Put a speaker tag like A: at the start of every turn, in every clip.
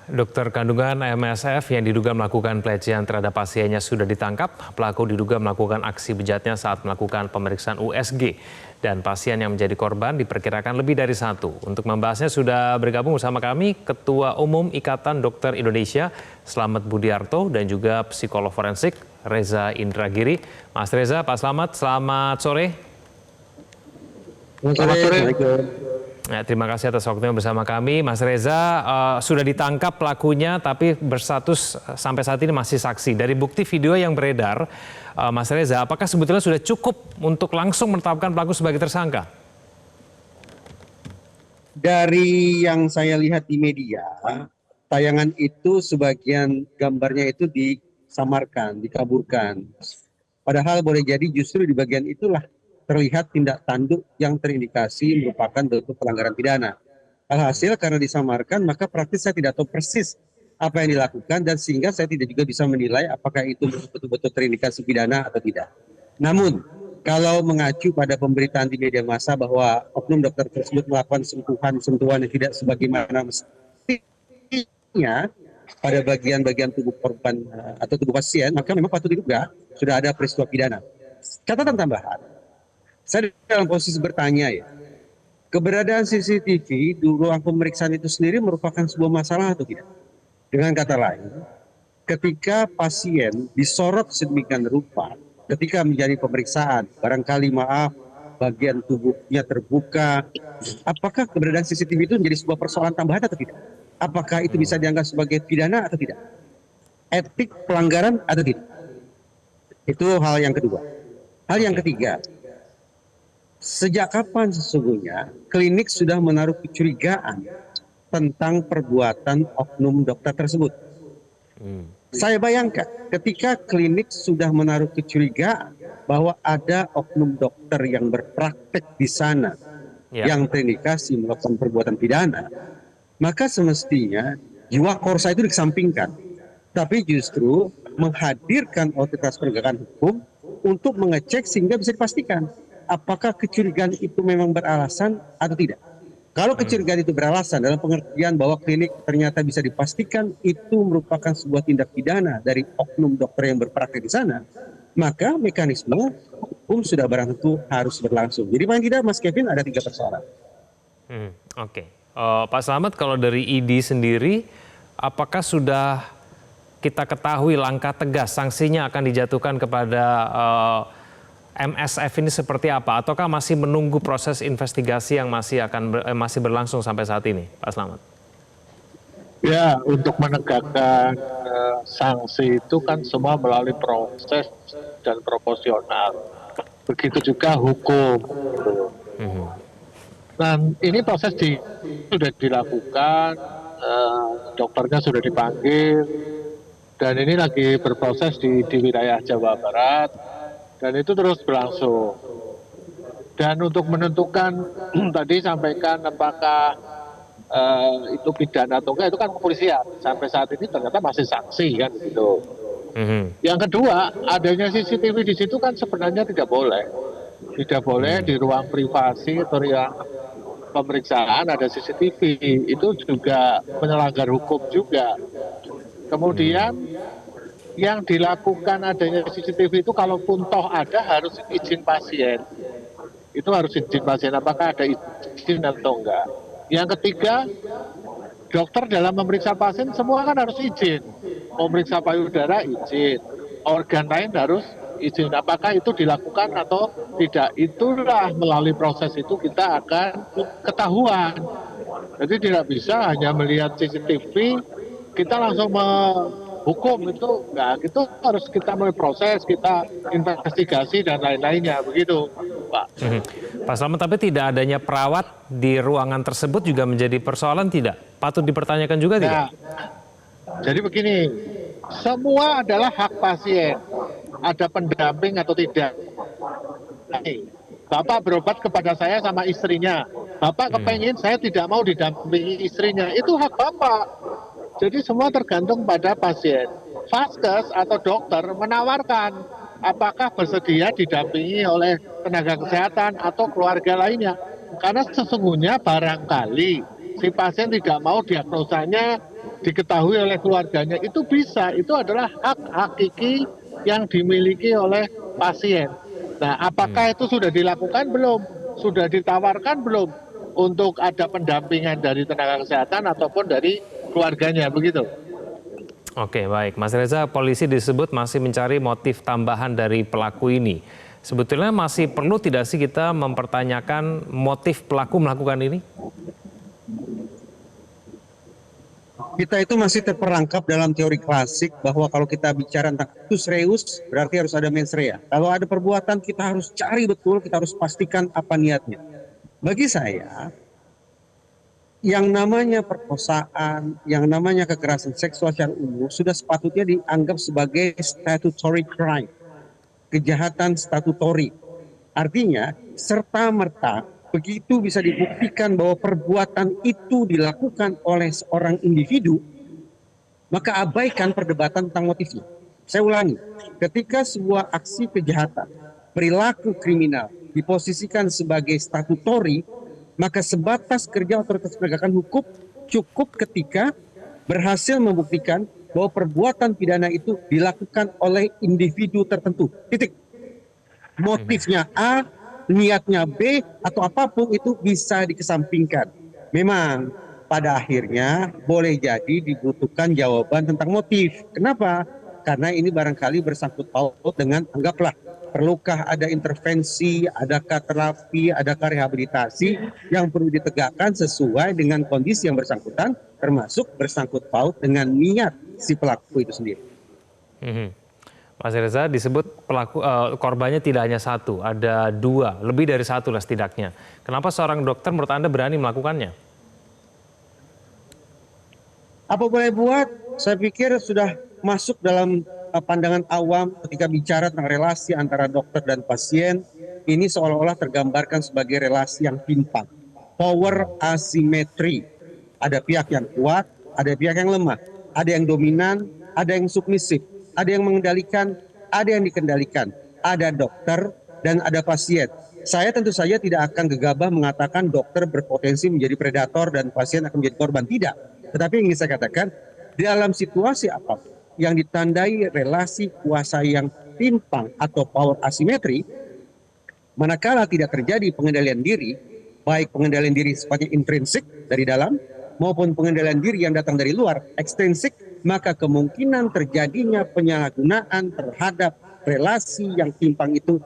A: Dokter kandungan MSF yang diduga melakukan pelecehan terhadap pasiennya sudah ditangkap. Pelaku diduga melakukan aksi bejatnya saat melakukan pemeriksaan USG. Dan pasien yang menjadi korban diperkirakan lebih dari satu. Untuk membahasnya sudah bergabung bersama kami Ketua Umum Ikatan Dokter Indonesia, Slamet Budiarto, dan juga psikolog forensik Reza Indragiri. Mas Reza, Pak Slamet, selamat sore.
B: Selamat sore.
A: Ya, terima kasih atas waktunya bersama kami. Mas Reza, sudah ditangkap pelakunya tapi berstatus sampai saat ini masih saksi. Dari bukti video yang beredar, Mas Reza, apakah sebetulnya sudah cukup untuk langsung menetapkan pelaku sebagai tersangka?
B: Dari yang saya lihat di media, tayangan itu sebagian gambarnya itu disamarkan, dikaburkan. Padahal boleh jadi justru di bagian itulah terlihat tindak tanduk yang terindikasi merupakan bentuk pelanggaran pidana. Alhasil karena disamarkan, maka praktis saya tidak tahu persis apa yang dilakukan dan sehingga saya tidak juga bisa menilai apakah itu betul-betul terindikasi pidana atau tidak. Namun, kalau mengacu pada pemberitaan di media massa bahwa oknum dokter tersebut melakukan sentuhan yang tidak sebagaimana mestinya pada bagian-bagian tubuh korban atau tubuh pasien, maka memang patut diduga sudah ada peristiwa pidana. Catatan tambahan, saya dalam posisi bertanya ya, keberadaan CCTV di ruang pemeriksaan itu sendiri merupakan sebuah masalah atau tidak? Dengan kata lain, ketika pasien disorot sedemikian rupa, ketika menjadi pemeriksaan, barangkali maaf, bagian tubuhnya terbuka, apakah keberadaan CCTV itu menjadi sebuah persoalan tambahan atau tidak? Apakah itu bisa dianggap sebagai pidana atau tidak? Etik pelanggaran atau tidak? Itu hal yang kedua. Hal yang ketiga, sejak kapan sesungguhnya klinik sudah menaruh kecurigaan tentang perbuatan oknum dokter tersebut? Saya bayangkan ketika klinik sudah menaruh kecurigaan bahwa ada oknum dokter yang berpraktek di sana yang terindikasi melakukan perbuatan pidana, maka semestinya jiwa korsa itu dikesampingkan, tapi justru menghadirkan otoritas penegakan hukum untuk mengecek sehingga bisa dipastikan apakah kecurigaan itu memang beralasan atau tidak. Kalau kecurigaan itu beralasan dalam pengertian bahwa klinik ternyata bisa dipastikan itu merupakan sebuah tindak pidana dari oknum dokter yang berpraktek di sana, maka mekanisme hukum sudah barang tentu harus berlangsung. Jadi paling tidak Mas Kevin ada 3 persoalan.
A: Oke. Pak Slamet, kalau dari ID sendiri, apakah sudah kita ketahui langkah tegas sanksinya akan dijatuhkan kepada MSF ini seperti apa? Ataukah masih menunggu proses investigasi yang masih berlangsung sampai saat ini, Pak Slamet?
C: Ya, untuk menegakkan sanksi itu kan semua melalui proses dan proporsional. Begitu juga hukum. Nah, ini proses sudah dilakukan, dokternya sudah dipanggil, dan ini lagi berproses di wilayah Jawa Barat. Dan itu terus berlangsung. Dan untuk menentukan tadi sampaikan apakah itu pidana atau enggak, itu kan kepolisian. Sampai saat ini ternyata masih saksi kan gitu. Yang kedua, adanya CCTV di situ kan sebenarnya tidak boleh. Tidak boleh di ruang privasi atau ruang pemeriksaan ada CCTV. Itu juga melanggar hukum juga. Kemudian yang dilakukan adanya CCTV itu kalaupun toh ada harus izin pasien. Itu harus izin pasien, apakah ada izin atau enggak. Yang ketiga, dokter dalam memeriksa pasien semua kan harus izin. Memeriksa payudara izin, organ lain harus izin. Apakah itu dilakukan atau tidak. Itulah melalui proses itu kita akan ketahuan. Jadi tidak bisa hanya melihat CCTV, kita langsung hukum itu enggak, itu harus kita mulai proses, kita investigasi dan lain-lainnya, begitu Pak.
A: Pak Slamet, tapi tidak adanya perawat di ruangan tersebut juga menjadi persoalan tidak? Patut dipertanyakan juga tidak?
C: Jadi begini, semua adalah hak pasien, ada pendamping atau tidak. Bapak berobat kepada saya sama istrinya, Bapak kepengen saya tidak mau didampingi istrinya, itu hak Bapak. Jadi semua tergantung pada pasien. Vaskes atau dokter menawarkan apakah bersedia didampingi oleh tenaga kesehatan atau keluarga lainnya. Karena sesungguhnya barangkali si pasien tidak mau diagnosanya diketahui oleh keluarganya, itu bisa, itu adalah hak hakiki yang dimiliki oleh pasien. Nah, apakah itu sudah dilakukan belum? Sudah ditawarkan belum untuk ada pendampingan dari tenaga kesehatan ataupun dari keluarganya, begitu?
A: Oke, baik. Mas Reza, polisi disebut masih mencari motif tambahan dari pelaku ini. Sebetulnya masih perlu tidak sih kita mempertanyakan motif pelaku melakukan ini?
B: Kita itu masih terperangkap dalam teori klasik bahwa kalau kita bicara tentang actus reus berarti harus ada mens rea. Kalau ada perbuatan kita harus cari betul, kita harus pastikan apa niatnya. Bagi saya, yang namanya perkosaan, yang namanya kekerasan seksual secara umum sudah sepatutnya dianggap sebagai statutory crime, kejahatan statutory. Artinya, serta-merta begitu bisa dibuktikan bahwa perbuatan itu dilakukan oleh seorang individu, maka abaikan perdebatan tentang motifnya. Saya ulangi, ketika sebuah aksi kejahatan, perilaku kriminal diposisikan sebagai statutory, maka sebatas kerja otoritas penegakan hukum cukup ketika berhasil membuktikan bahwa perbuatan pidana itu dilakukan oleh individu tertentu. Titik. Motifnya A, niatnya B, atau apapun itu bisa dikesampingkan. Memang pada akhirnya boleh jadi dibutuhkan jawaban tentang motif. Kenapa? Karena ini barangkali bersangkut paut dengan, anggaplah, perlukah ada intervensi, adakah terapi, adakah rehabilitasi yang perlu ditegakkan sesuai dengan kondisi yang bersangkutan, termasuk bersangkut paut dengan niat si pelaku itu sendiri.
A: Mas Reza, disebut korbannya tidak hanya satu, ada dua, lebih dari satu lah setidaknya. Kenapa seorang dokter menurut Anda berani melakukannya?
B: Apa boleh buat, saya pikir sudah masuk dalam pandangan awam ketika bicara tentang relasi antara dokter dan pasien, ini seolah-olah tergambarkan sebagai relasi yang timpang. Power asymmetry. Ada pihak yang kuat, ada pihak yang lemah. Ada yang dominan, ada yang submisif. Ada yang mengendalikan, ada yang dikendalikan. Ada dokter dan ada pasien. Saya tentu saja tidak akan gegabah mengatakan dokter berpotensi menjadi predator dan pasien akan menjadi korban. Tidak. Tetapi ingin saya katakan, dalam situasi apapun yang ditandai relasi kuasa yang timpang atau power asymmetry, manakala tidak terjadi pengendalian diri, baik pengendalian diri sifatnya intrinsik dari dalam, maupun pengendalian diri yang datang dari luar, ekstrinsik, maka kemungkinan terjadinya penyalahgunaan terhadap relasi yang timpang itu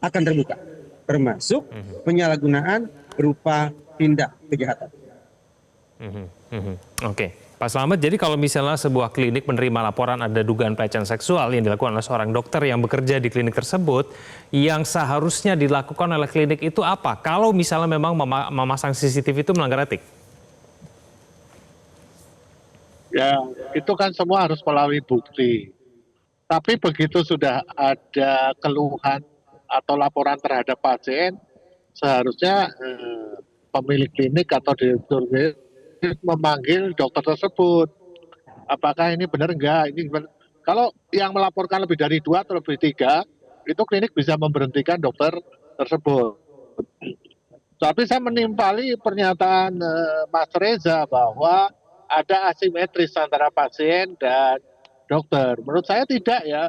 B: akan terbuka. Termasuk penyalahgunaan berupa tindak kejahatan.
A: Oke, Pak Slamet, jadi kalau misalnya sebuah klinik menerima laporan ada dugaan pelecehan seksual yang dilakukan oleh seorang dokter yang bekerja di klinik tersebut, yang seharusnya dilakukan oleh klinik itu apa? Kalau misalnya memang memasang CCTV itu melanggar etik?
C: Ya, itu kan semua harus melalui bukti. Tapi begitu sudah ada keluhan atau laporan terhadap pasien, seharusnya pemilik klinik atau direktur klinik memanggil dokter tersebut. Apakah ini benar enggak? Ini benar. Kalau yang melaporkan lebih dari 2 atau lebih 3, itu klinik bisa memberhentikan dokter tersebut. Tapi saya menimpali pernyataan Mas Reza bahwa ada asimetris antara pasien dan dokter. Menurut saya tidak ya.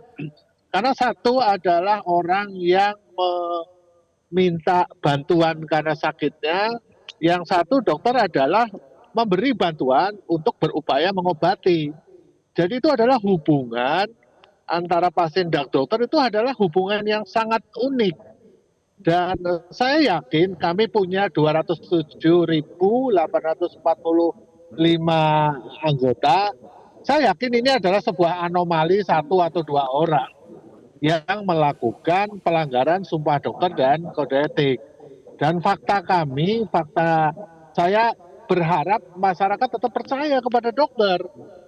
C: Karena satu adalah orang yang meminta bantuan karena sakitnya, yang satu dokter adalah memberi bantuan untuk berupaya mengobati. Jadi itu adalah hubungan antara pasien dan dokter, itu adalah hubungan yang sangat unik. Dan saya yakin kami punya 207.845 anggota. Saya yakin ini adalah sebuah anomali 1 atau 2 orang yang melakukan pelanggaran sumpah dokter dan kode etik. Dan fakta saya berharap masyarakat tetap percaya kepada dokter.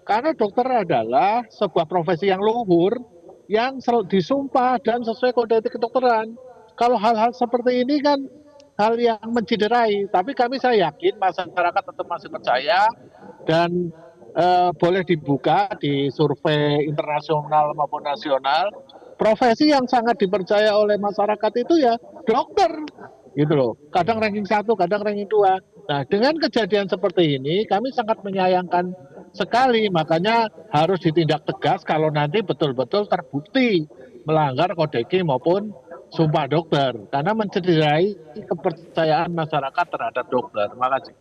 C: Karena dokter adalah sebuah profesi yang luhur, yang disumpah dan sesuai kode etik kedokteran. Kalau hal-hal seperti ini kan hal yang menciderai. Tapi saya yakin masyarakat tetap masih percaya dan boleh dibuka di survei internasional maupun nasional. Profesi yang sangat dipercaya oleh masyarakat itu ya dokter, gitu loh. Kadang ranking 1, kadang ranking 2. Nah, dengan kejadian seperti ini, kami sangat menyayangkan sekali. Makanya harus ditindak tegas kalau nanti betul-betul terbukti melanggar kode etik maupun sumpah dokter. Karena mencederai kepercayaan masyarakat terhadap dokter. Makasih.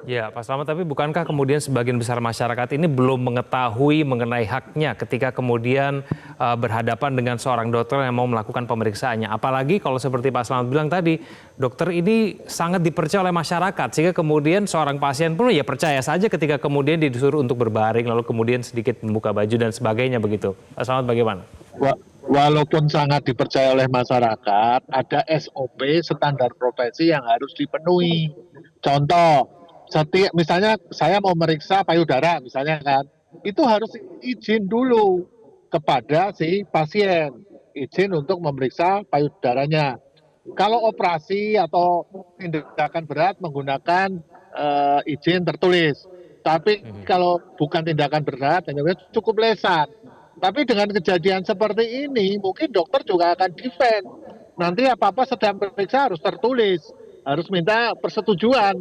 A: Ya, Pak Slamet, tapi bukankah kemudian sebagian besar masyarakat ini belum mengetahui mengenai haknya ketika kemudian berhadapan dengan seorang dokter yang mau melakukan pemeriksaannya? Apalagi kalau seperti Pak Slamet bilang tadi, dokter ini sangat dipercaya oleh masyarakat, sehingga kemudian seorang pasien pun ya percaya saja ketika kemudian disuruh untuk berbaring, lalu kemudian sedikit membuka baju dan sebagainya begitu. Pak Slamet bagaimana?
C: Walaupun sangat dipercaya oleh masyarakat, ada SOP standar profesi yang harus dipenuhi. Contoh, misalnya saya mau meriksa payudara misalnya kan, itu harus izin dulu kepada si pasien, izin untuk memeriksa payudaranya. Kalau operasi atau tindakan berat menggunakan izin tertulis, tapi kalau bukan tindakan berat hanya cukup lesan. Tapi dengan kejadian seperti ini, mungkin dokter juga akan defend. Nanti apa-apa sedang periksa harus tertulis, harus minta persetujuan.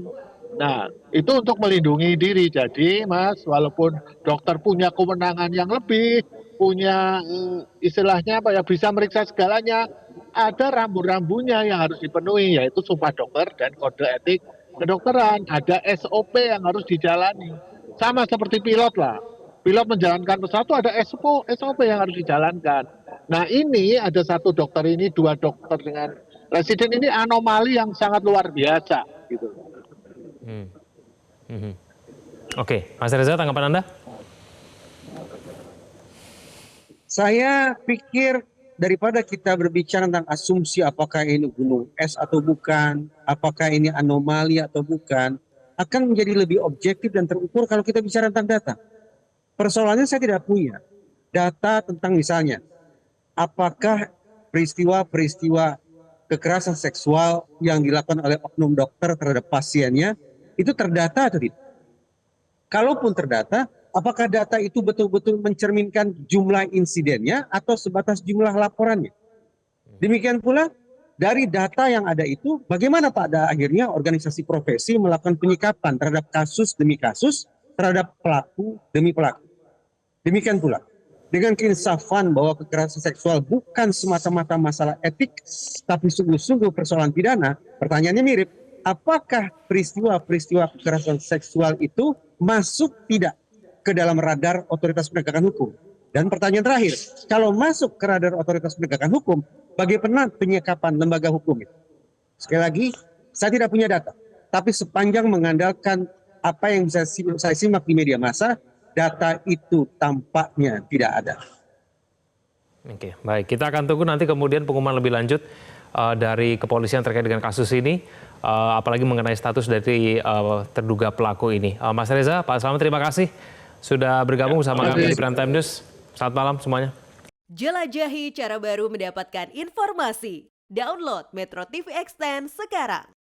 C: Nah, itu untuk melindungi diri. Jadi, Mas, walaupun dokter punya kewenangan yang lebih, punya istilahnya apa ya, bisa meriksa segalanya, ada rambu-rambunya yang harus dipenuhi, yaitu sumpah dokter dan kode etik kedokteran. Ada SOP yang harus dijalani. Sama seperti pilot lah. Pilot menjalankan pesawat itu ada SOP yang harus dijalankan. Nah, ini ada satu dokter ini, dua dokter dengan residen ini anomali yang sangat luar biasa gitu.
A: Oke, Mas Reza, tanggapan Anda?
B: Saya pikir daripada kita berbicara tentang asumsi apakah ini gunung es atau bukan, apakah ini anomali atau bukan, akan menjadi lebih objektif dan terukur kalau kita bicara tentang data. Persoalannya saya tidak punya data tentang misalnya apakah peristiwa-peristiwa kekerasan seksual yang dilakukan oleh oknum dokter terhadap pasiennya itu terdata atau tidak. Kalaupun terdata, apakah data itu betul-betul mencerminkan jumlah insidennya atau sebatas jumlah laporannya. Demikian pula dari data yang ada itu, bagaimana pada akhirnya organisasi profesi melakukan penyikapan terhadap kasus demi kasus, terhadap pelaku demi pelaku. Demikian pula, dengan keinsafan bahwa kekerasan seksual bukan semata-mata masalah etik, tapi sungguh-sungguh persoalan pidana, pertanyaannya mirip. Apakah peristiwa-peristiwa kekerasan seksual itu masuk tidak ke dalam radar otoritas penegakan hukum? Dan pertanyaan terakhir, kalau masuk ke radar otoritas penegakan hukum, bagaimana penyikapan lembaga hukum itu? Sekali lagi, saya tidak punya data, tapi sepanjang mengandalkan apa yang bisa saya simak di media massa, data itu tampaknya tidak ada.
A: Oke, baik. Kita akan tunggu nanti kemudian pengumuman lebih lanjut dari kepolisian terkait dengan kasus ini, apalagi mengenai status dari terduga pelaku ini. Mas Reza, Pak Slamet, terima kasih sudah bergabung bersama kami di Prime Time News. Selamat malam semuanya.
D: Jelajahi cara baru mendapatkan informasi. Download Metro TV Extend sekarang.